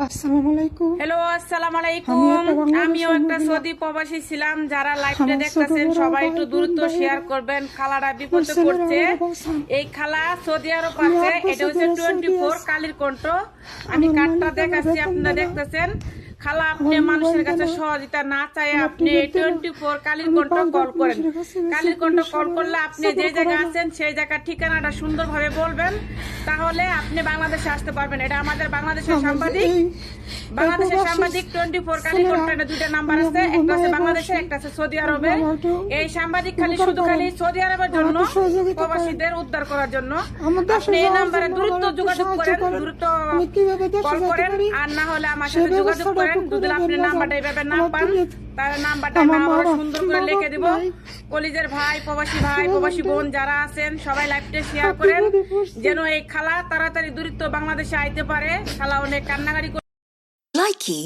আসসালামু আলাইকুম। হ্যালো, আসসালামু আলাইকুম। আমিও একটা সৌদি প্রবাসী ছিলাম। যারা লাইভটা দেখতেছেন সবাই একটু দ্রুত শেয়ার করবেন। খালাটা বিপদে পড়ছে। এই খালা সৌদি আরব আছে। এটা হচ্ছে 24 কালীর কণ্ঠ। আমি কার্ডটা দেখাচ্ছি, আপনারা দেখতেছেন। খালা, আপনি মানুষের কাছে সহযোগিতা না চাই, আপনি 24 কালীর কণ্ঠ কল করেন। কালীর কণ্ঠ কল করলে আপনি যে জায়গায় আছেন সেই জায়গার ঠিকানাটা সুন্দরভাবে বলবেন, তাহলে আপনি বাংলাদেশে আসতে পারবেন। এটা আমাদের বাংলাদেশের সাংবাদিক 24 কালীর কণ্ঠ। দুইটা নাম্বার আছে, একটা আছে বাংলাদেশে, একটা আছে সৌদি আরবে। এই সাংবাদিক শুধু সৌদি আরবের জন্য, প্রবাসীদের উদ্ধার করার জন্য। আপনি এই নাম্বারে দ্রুত যোগাযোগ করেন, দ্রুত কল করেন, আর না হলে আমার সাথে যোগাযোগ করেন। যদি আপনি নাম্বারটা এইভাবে না পান, তাহলে নাম্বারটা আমি আবার সুন্দর করে লিখে দিব। কলিজের ভাই, প্রবাসী বোন যারা আছেন সবাই লাইভটা শেয়ার করেন, যেন এই খালা তাড়াতাড়ি দ্রুত বাংলাদেশে আইতে পারে। খালা অনেক কান্নাকাটি Likey